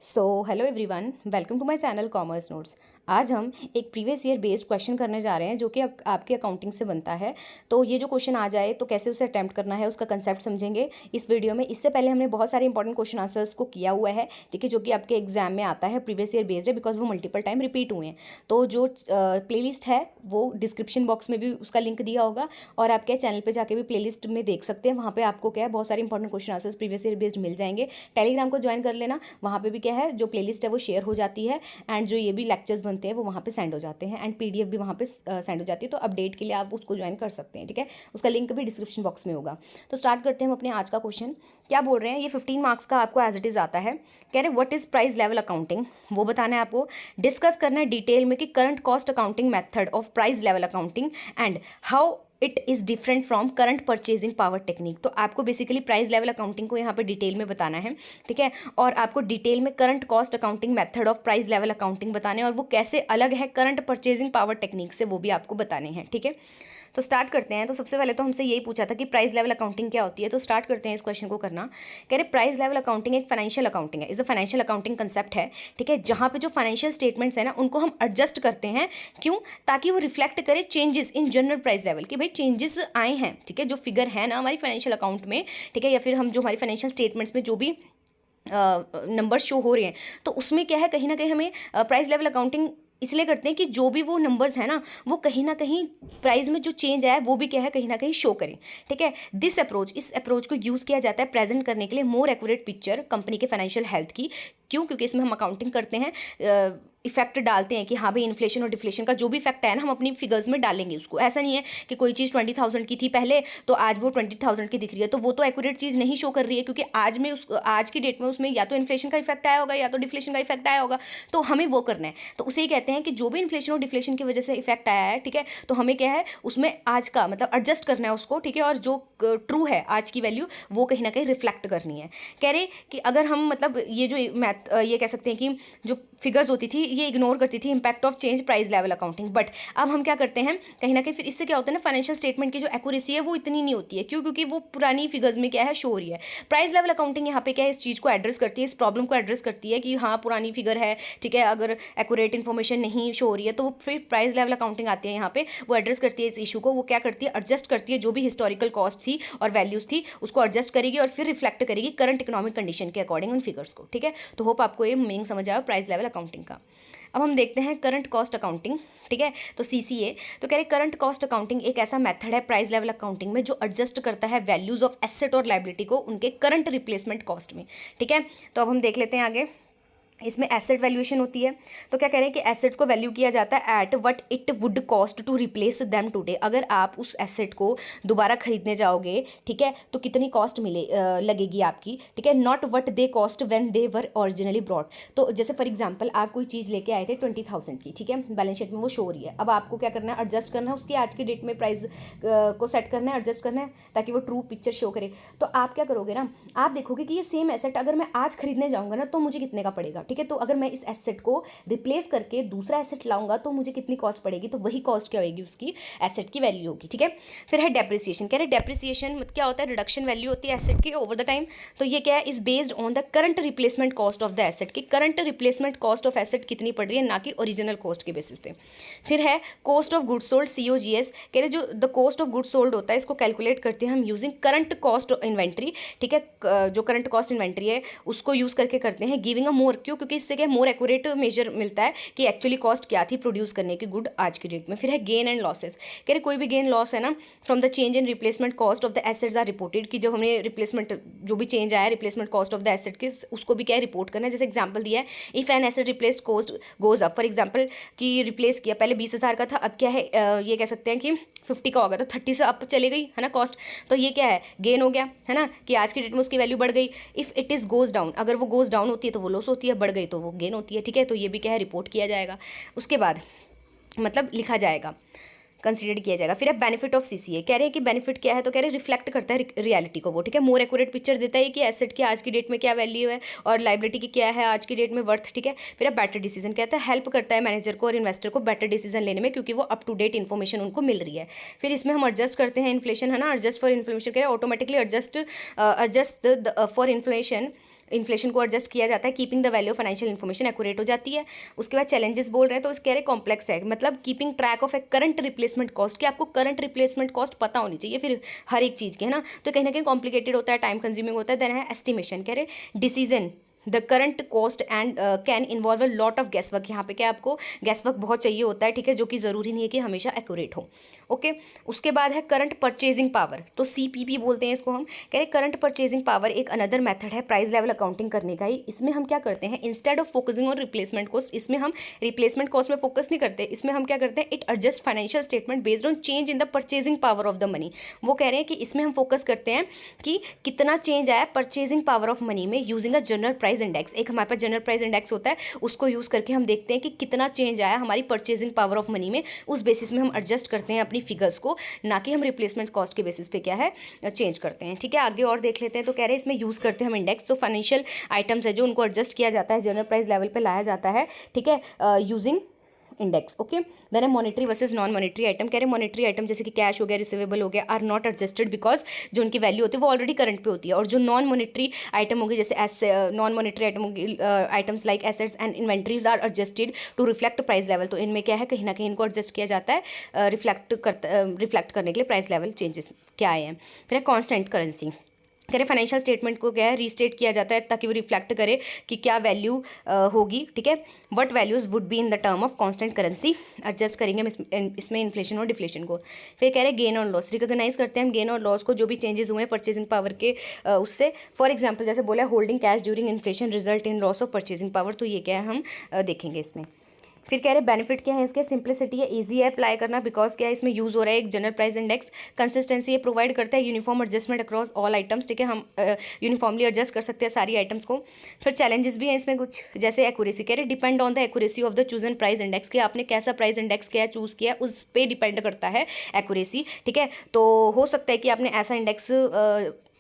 So hello everyone, welcome to my channel commerce notes. आज हम एक प्रीवियस ईयर बेस्ड क्वेश्चन करने जा रहे हैं जो कि आपके अकाउंटिंग से बनता है। तो ये जो क्वेश्चन आ जाए तो कैसे उसे अटैम्प्ट करना है उसका कंसेप्ट समझेंगे इस वीडियो में। इससे पहले हमने बहुत सारे इंपॉर्टेंट क्वेश्चन आंसर्स को किया हुआ है, ठीक है, जो कि आपके एग्जाम में आता है, प्रीवियस ईयर बेस्ड है, बिकॉज वो मल्टीपल टाइम रिपीट हुए हैं। तो जो प्लेलिस्ट है वो डिस्क्रिप्शन बॉक्स में भी उसका लिंक दिया होगा और आपके चैनल पर जाके भी प्लेलिस्ट में देख सकते हैं। वहाँ पर आपको क्या है, बहुत सारे important question answers previous year based मिल जाएंगे। टेलीग्राम को ज्वाइन कर लेना, वहाँ पर भी क्या है, जो प्लेलिस्ट है वो शेयर हो जाती है एंड जो ये भी लेक्चर्स बनते हैं वो वहाँ पे सेंड हो जाते हैं एंड पीडीएफ भी वहाँ पे सेंड हो जाती है। तो अपडेट के लिए आप उसको ज्वाइन कर सकते हैं, ठीक है। उसका लिंक भी डिस्क्रिप्शन बॉक्स में होगा। तो स्टार्ट करते हैं हम अपने आज का क्वेश्चन। क्या बोल रहे हैं, ये 15 मार्क्स का आपको एज इट इज़ आता है। कह रहे what is price level accounting, वो बताना है आपको। डिस्कस करना है डिटेल में कि current cost accounting method of price level accounting and how it is different from current purchasing power technique. तो आपको बेसिकली प्राइस लेवल अकाउंटिंग को यहाँ पे डिटेल में बताना है, ठीक है। और आपको डिटेल में current cost accounting method of price level accounting बताने हैं और वो कैसे अलग है करंट परचेजिंग पावर टेक्निक से, वो भी आपको बताने हैं, ठीक है। तो स्टार्ट करते हैं। तो सबसे पहले तो हमसे यही पूछा था कि प्राइस लेवल अकाउंटिंग क्या होती है, तो स्टार्ट करते हैं इस क्वेश्चन को करना। कह रहे प्राइस लेवल अकाउंटिंग एक फाइनेंशियल अकाउंटिंग है, is a financial accounting concept है, ठीक है, जहाँ पे जो फाइनेंशियल स्टेटमेंट्स है ना उनको हम एडजस्ट करते हैं। क्यों? ताकि वो रिफ्लेक्ट करे changes in general price level, कि भाई चेंजेस आए हैं, ठीक है, जो फिगर है ना हमारी फाइनेंशियल अकाउंट में, ठीक है, या फिर हम जो हमारी फाइनेंशियल स्टेटमेंट्स में जो भी नंबर शो हो रहे हैं, तो उसमें क्या है, कहीं ना कहीं हमें प्राइस लेवल अकाउंटिंग इसलिए करते हैं कि जो भी वो नंबर्स है ना वो कहीं ना कहीं प्राइस में जो चेंज आया है वो भी क्या है, कहीं ना कहीं शो करें, ठीक है। इस अप्रोच को यूज़ किया जाता है प्रेजेंट करने के लिए मोर एक्यूरेट पिक्चर कंपनी के फाइनेंशियल हेल्थ की। क्यों? क्योंकि इसमें हम अकाउंटिंग करते हैं, इफेक्ट डालते हैं कि हाँ भाई इन्फ्लेशन और डिफ्लेशन का जो भी इफेक्ट है ना हम अपनी फिगर्स में डालेंगे उसको। ऐसा नहीं है कि कोई चीज़ 20,000 की थी पहले तो आज वो 20,000 की दिख रही है, तो वो तो एक्यूरेट चीज़ नहीं शो कर रही है, क्योंकि आज की डेट में उसमें या तो इन्फ्लेशन का इफेक्ट आया होगा या तो डिफ्लेशन का इफेक्ट आया होगा। तो हमें वो करना है। तो उसे ही कहते हैं कि जो भी इन्फ्लेशन और डिफ्लेशन की वजह से इफेक्ट आया है, ठीक है, तो हमें क्या है उसमें आज का मतलब एडजस्ट करना है उसको, ठीक है, और जो ट्रू है आज की वैल्यू वो कहीं ना कहीं रिफ्लेक्ट करनी है। कह रहे कि अगर हम मतलब ये जो मैथ ये कह सकते हैं कि जो फिगर्स होती थी ये इग्नोर करती थी impact of change price level accounting, but अब हम क्या करते हैं कहीं ना कहीं, फिर इससे क्या होता है ना, फाइनेंशियल स्टेटमेंट की जो एक्यूरेसी है वो इतनी नहीं होती है। क्यों? क्योंकि वो पुरानी फिगर्स में क्या है शो हो रही है। प्राइस लेवल अकाउंटिंग यहाँ पे क्या है, इस चीज़ को एड्रेस करती है, इस प्रॉब्लम को एड्रेस करती है कि हाँ पुरानी फिगर है, ठीक है, अगर एक्यूरेट इन्फॉर्मेशन नहीं शो हो रही है तो फिर प्राइस लेवल अकाउंटिंग आती है यहाँ पे, वो एड्रेस करती है इस इशू को। वो क्या करती है, एडजस्ट करती है जो भी हिस्टोरिकल कॉस्ट थी और वैल्यूज थी उसको एडजस्ट करेगी और फिर रिफ्लेक्ट करेगी करंट इकोनॉमिक कंडीशन के अकॉर्डिंग उन फिगर्स को, ठीक है। तो होप आपको ये मीनिंग समझ आया प्राइस लेवल अकाउंटिंग का। अब हम देखते हैं करंट कॉस्ट अकाउंटिंग, ठीक है, तो सीसीए। तो कह रहे करंट कॉस्ट अकाउंटिंग एक ऐसा मेथड है प्राइस लेवल अकाउंटिंग में जो एडजस्ट करता है वैल्यूज ऑफ एसेट और लायबिलिटी को उनके करंट रिप्लेसमेंट कॉस्ट में, ठीक है। तो अब हम देख लेते हैं आगे। इसमें एसेट वैल्यूएशन होती है। तो क्या कह रहे हैं कि एसेट्स को वैल्यू किया जाता है at what it would cost to replace them today. अगर आप उस एसेट को दोबारा खरीदने जाओगे, ठीक है, तो कितनी कॉस्ट लगेगी आपकी, ठीक है, not what they cost when they were originally brought. तो जैसे फॉर एग्जांपल आप कोई चीज़ लेके आए थे 20,000 की, ठीक है, बैलेंस शीट में वो शो हो रही है। अब आपको क्या करना है, एडजस्ट करना है उसकी आज की डेट में प्राइस को सेट करना है, एडजस्ट करना है ताकि वो ट्रू पिक्चर शो करे। तो आप क्या करोगे ना, आप देखोगे कि ये सेम एसेट अगर मैं आज खरीदने जाऊँगा ना तो मुझे कितने का पड़ेगा, ठीक है। तो अगर मैं इस एसेट को रिप्लेस करके दूसरा एसेट लाऊंगा तो मुझे कितनी कॉस्ट पड़ेगी, तो वही कॉस्ट क्या होगी, उसकी एसेट की वैल्यू होगी, ठीक है। फिर है डेप्रिसिएशन। कह रहे डेप्रिसिएशन क्या होता है, रिडक्शन वैल्यू होती है एसेट की ओवर द टाइम। तो ये क्या है, is based on the current replacement cost of the asset, की current replacement cost of asset कितनी पड़ रही है, ना कि ओरिजिनल कॉस्ट के बेसिस पे। फिर है cost of good sold, COGS। कह रहे जो the cost of good sold होता है इसको कैलकुलेट करते हैं हम यूजिंग करंट कॉस्ट इन्वेंट्री, ठीक है, जो करंट कॉस्ट इन्वेंट्री है उसको यूज करके करते हैं, गिविंग अ मोर, क्यों? क्योंकि इससे क्या मोर एक्यूरेट मेजर मिलता है कि एक्चुअली कॉस्ट क्या थी प्रोड्यूस करने की गुड आज की डेट में। फिर है गेन एंड लॉसेस। कह रहे कोई भी गेन लॉस है ना from the change in replacement cost of the assets are reported, कि जब हमने रिप्लेसमेंट जो भी चेंज आया replacement cost of the asset के उसको भी क्या है रिपोर्ट करना है। जैसे एग्जाम्पल दिया है, if an asset replace cost goes up, for example कि रिप्लेस किया पहले 20,000 का था, अब क्या है ये कह सकते हैं कि 50 का होगा, तो 30 से अप चले गई है ना कॉस्ट, तो ये क्या है गेन हो गया, है ना, कि आज की डेट में उसकी वैल्यू बढ़ गई। If it is goes down, अगर वो गोज डाउन होती है तो वो लॉस होती है, बढ़ गई तो वो गेन होती है, ठीक है। तो ये भी क्या है रिपोर्ट किया जाएगा, उसके बाद मतलब लिखा जाएगा, कंसीडर किया जाएगा। फिर अब बेनिफिट ऑफ सीसीए। कह रहे हैं कि बेनिफिट क्या है, तो कह रहे हैं रिफ्लेक्ट करता है रियलिटी को वो, ठीक है, मोर एक्यूरेट पिक्चर देता है कि एसेट की आज की डेट में क्या वैल्यू है और लाइबिलिटी की क्या है आज की डेट में वर्थ, ठीक है। फिर अब बेटर डिसीजन कहता है हेल्प करता है मैनेजर को और इन्वेस्टर को बेटर डिसीजन लेने में, क्योंकि वो अप टू डेट इन्फॉर्मेशन उनको मिल रही है। फिर इसमें हम एडजस्ट करते हैं इन्फ्लेशन, है ना, एडजस्ट फॉर इन्फ्लेशन, कह रहे हैं automatically adjust for inflation inflation को एडजस्ट किया जाता है, keeping the value of financial information accurate हो जाती है। उसके बाद चैलेंजेस बोल रहे हैं तो उस कह रहे कॉम्प्लेक्स है, मतलब keeping track of A current replacement cost, कि आपको करंट रिप्लेसमेंट कॉस्ट पता होनी चाहिए फिर हर एक चीज़ की, है ना। तो कहीं ना कहीं कॉम्प्लिकेटेड होता है, टाइम कंज्यूमिंग होता है। देन है एस्टिमेशन, कह रहे decision the current cost and can involve a lot of gas work. यहाँ पे क्या आपको गैस वर्क बहुत चाहिए होता है, ठीक है, जो कि ज़रूरी नहीं है कि हमेशा एक्यूरेट हो। ओके उसके बाद है करंट परचेजिंग पावर, तो CPP बोलते हैं इसको हम। कह रहे करंट परचेजिंग पावर एक अनदर मेथड है प्राइस लेवल अकाउंटिंग करने का ही। इसमें हम क्या करते हैं, instead of focusing on replacement cost, इसमें हम रिप्लेसमेंट कॉस्ट में फोकस नहीं करते, इसमें हम क्या करते हैं, it adjust financial statement based on change in the purchasing power of the money. वो कह रहे हैं कि इसमें हम फोकस करते हैं कि कितना चेंज आया परचेजिंग पावर ऑफ मनी में using a general price index. एक हमारे पास जनरल प्राइस इंडेक्स होता है, उसको यूज़ करके हम देखते हैं कि कितना चेंज आया हमारी परचेजिंग पावर ऑफ मनी में, उस बेसिस में हम एडजस्ट करते हैं अपनी फिगर्स को, ना कि हम रिप्लेसमेंट कॉस्ट के बेसिस पे क्या है चेंज करते हैं। ठीक है, आगे और देख लेते हैं। तो कह रहे हैं इसमें यूज़ करते हैं हम इंडेक्स, तो फाइनेंशियल आइटम्स है जो उनको एडजस्ट किया जाता है, जनरल प्राइस लेवल पे लाया जाता है, ठीक है, यूजिंग इंडेक्स। ओके देन है monetary versus non monetary item. कह रहे हैं मॉनेटरी आइटम जैसे कि कैश हो गया, रिसीवेबल हो गया, आर नॉट एडजस्टेड बिकॉज जो उनकी वैल्यू होती है वो ऑलरेडी करंट पे होती है। और जो नॉन मॉनेटरी आइटम होगी, जैसे नॉन मॉनेटरी आइटम होगी, items like assets and inventories are adjusted to reflect price level. तो इनमें क्या है, कहीं ना कहीं इनको एडजस्ट किया जाता है रिफ्लेक्ट करने के लिए प्राइस लेवल चेंजेस क्या आए हैं। फिर है कॉन्स्टेंट करेंसी। कह रहे फाइनेंशियल स्टेटमेंट को क्या है रीस्टेट किया जाता है ताकि वो रिफ्लेक्ट करे कि क्या वैल्यू होगी, ठीक है, what values would be in the term of constant currency. Adjust करेंगे हम इसमें इन्फ्लेशन और डिफ्लेशन को। फिर कह रहे गेन और लॉस, रिकॉग्नाइज करते हैं हम गेन और लॉस को जो भी चेंजेस हुए हैं परचेजिंग पावर के उससे। फॉर एग्जाम्पल जैसे बोला holding cash during inflation result in loss of purchasing power, तो ये क्या है हम देखेंगे इसमें। फिर कह रहे बेनिफिट क्या है इसके, सिंप्लिसिटी है, इजी है अप्लाई करना, बिकॉज क्या है इसमें यूज़ हो रहा है एक जनरल प्राइस इंडेक्स। कंसिस्टेंसी ये प्रोवाइड करता है, uniform adjustment across all items, ठीक है, हम यूनिफॉर्मली एडजस्ट कर सकते हैं सारी आइटम्स को। फिर चैलेंजेस भी हैं इसमें कुछ, जैसे एक्यूरेसी। कह रहे depend on the accuracy of the chosen price index, कि आपने कैसा प्राइस इंडेक्स क्या चूज़ किया उस पर डिपेंड करता है एक्यूरेसी, ठीक है। तो हो सकता है कि आपने ऐसा इंडेक्स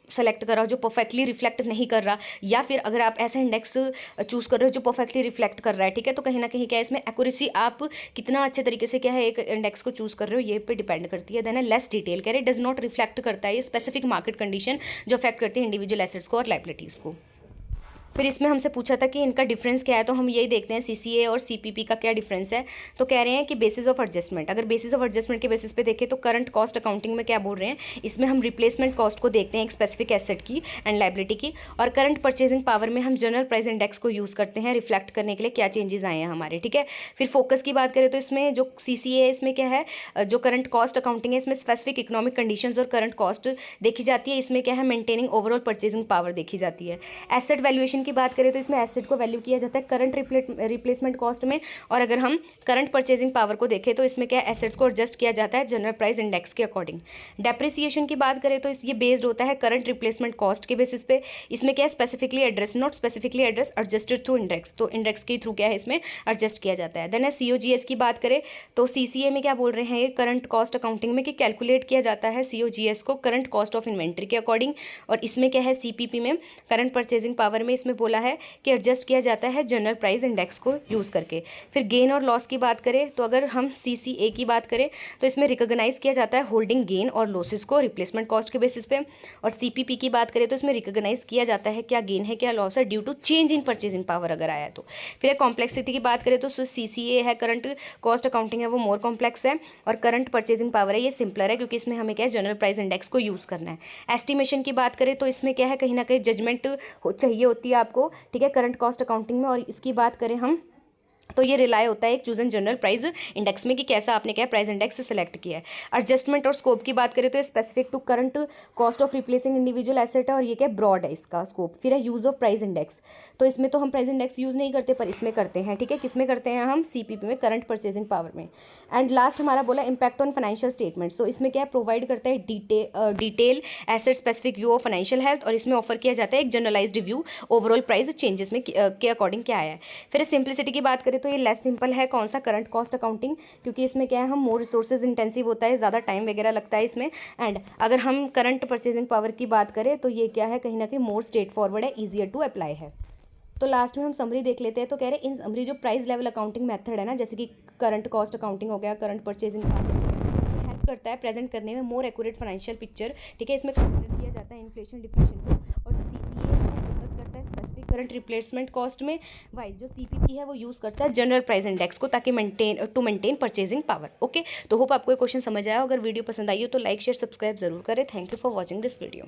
सेलेक्ट करा जो परफेक्टली रिफ्लेक्ट नहीं कर रहा, या फिर अगर आप ऐसा इंडेक्स चूज़ कर रहे हो जो परफेक्टली रिफ्लेक्ट कर रहा है, ठीक है, तो कहीं ना कहीं क्या है इसमें एक्यूरेसी आप कितना अच्छे तरीके से क्या है एक इंडेक्स को चूज़ कर रहे हो ये पे डिपेंड करती है। देन है लेस डिटेल, कह रहे डज नॉट रिफ्लेक्ट करता है ये स्पेसिफिक मार्केट कंडीशन जो अफेक्ट करती है इंडिविजुअल एसेट्स को और लायबिलिटीज़ को। फिर इसमें हमसे पूछा था कि इनका डिफरेंस क्या है, तो हम यही देखते हैं CCA और CPP का क्या डिफरेंस है। तो कह रहे हैं कि बेसिस ऑफ एडजस्टमेंट, अगर बेसिस ऑफ एडजस्टमेंट के बेसिस पे देखें तो करंट कॉस्ट अकाउंटिंग में क्या बोल रहे हैं, इसमें हम रिप्लेसमेंट कॉस्ट को देखते हैं एक स्पेसिफिक एसेट की एंड लायबिलिटी की। और करंट परचेजिंग पावर में हम जनरल प्राइस इंडेक्स को यूज़ करते हैं रिफ्लेक्ट करने के लिए क्या चेंजेस आए हैं हमारे, ठीक है। फिर फोकस की बात करें तो इसमें जो CCA है इसमें क्या है, जो करंट कॉस्ट अकाउंटिंग है इसमें स्पेसिफिक इकोनॉमिक कंडीशंस और करंट कॉस्ट देखी जाती है, इसमें क्या है मेंटेनिंग ओवरऑल परचेजिंग पावर देखी जाती है। एसेट वैल्यूएशन की बात करें तो इसमें एसेट को वैल्यू किया जाता है करंट रिप्लेसमेंट कॉस्ट में। और अगर हम करंट परचेजिंग पावर को देखें तो इसमें क्या एसेट्स को एडजस्ट किया जाता है जनरल प्राइस इंडेक्स के अकॉर्डिंग। डेप्रिसिएशन की बात करें तो ये बेस्ड होता है करंट रिप्लेसमेंट कॉस्ट के बेसिस पे। इसमें क्या है specifically address, not specifically address, adjusted through index, तो इंडेक्स के थ्रू क्या है इसमें एडजस्ट किया जाता है। देन है COGS की बात करें तो CCA में क्या बोल रहे हैं ये करंट कॉस्ट अकाउंटिंग में कि कैलकुलेट किया जाता है COGS को करंट कॉस्ट ऑफ इन्वेंट्री के अकॉर्डिंग। और इसमें क्या है CPP में करंट परचेजिंग पावर में इसमें बोला है कि एडजस्ट किया जाता है जनरल प्राइस इंडेक्स को यूज़ करके। फिर गेन और लॉस की बात करें तो अगर हम CCA की बात करें तो इसमें रिकॉग्नाइज किया जाता है होल्डिंग गेन और लॉसेस को रिप्लेसमेंट कॉस्ट के बेसिस पे। और CPP की बात करें तो इसमें रिकॉग्नाइज किया जाता है क्या गेन है क्या लॉस है due to change in purchasing power अगर आया तो। फिर कॉम्प्लेक्सिटी की बात करें तो CCA है करंट कॉस्ट अकाउंटिंग है वो मोर कॉम्प्लेक्स है, और करंट परचेजिंग पावर है ये सिंपलर है क्योंकि इसमें हमें क्या है जनरल प्राइस इंडेक्स को यूज़ करना है। एस्टिमेशन की बात करें तो इसमें क्या है कहीं ना कहीं जजमेंट चाहिए होती है आपको, ठीक है, करंट कॉस्ट अकाउंटिंग में। और इसकी बात करें हम तो ये रिलाई होता है एक चूजन जनरल प्राइस इंडेक्स में कि कैसा आपने क्या प्राइस इंडेक्स सेलेक्ट किया है। एडजस्टमेंट और स्कोप की बात करें तो ये specific to current cost of replacing individual asset है, और ये क्या ब्रॉड है इसका स्कोप। फिर है यूज़ ऑफ प्राइस इंडेक्स, तो इसमें तो हम प्राइस इंडेक्स यूज़ नहीं करते पर इसमें करते हैं, ठीक है, किस में करते हैं हम CPP में करंट परचेजिंग पावर में। एंड लास्ट हमारा बोला इम्पैक्ट ऑन फाइनेंशियल स्टेटमेंट्स, तो इसमें क्या प्रोवाइड करता है detail asset specific view of financial health, और इसमें ऑफर किया जाता है एक generalised view overall price changes में के अकॉर्डिंग क्या आया है। फिर सिंप्लिसिटी की बात करें तो ये लेस सिंपल है कौन सा करंट कॉस्ट अकाउंटिंग, क्योंकि इसमें क्या है हम मोर रिसोर्सेज इंटेंसिव होता है, ज़्यादा टाइम वगैरह लगता है इसमें। एंड अगर हम करंट परचेजिंग पावर की बात करें तो ये क्या है कहीं ना कहीं मोर स्ट्रेट फॉरवर्ड है, ईजियर टू अप्लाई है। तो लास्ट में हम समरी देख लेते हैं। तो कह रहे हैं इन समरी जो प्राइस लेवल अकाउंटिंग मेथड है ना, जैसे कि करंट कॉस्ट अकाउंटिंग हो गया, करंट परचेजिंग हेल्प करता है प्रेजेंट करने में मोर एक्यूरेट फाइनेंशियल पिक्चर, ठीक है। इसमें कंसिडर किया जाता है इन्फ्लेशन डिफ्लेशन को, और CCA फोकस करता है स्पेसिफिक करंट रिप्लेसमेंट कॉस्ट में, वाइल जो CPP है वो यूज़ करता है जनरल प्राइस इंडेक्स को, ताकि मेंटेन परचेजिंग पावर। ओके, तो होप आपको ये क्वेश्चन समझ आया। अगर वीडियो पसंद आई हो तो लाइक शेयर सब्सक्राइब जरूर करें। Thank you for watching this video.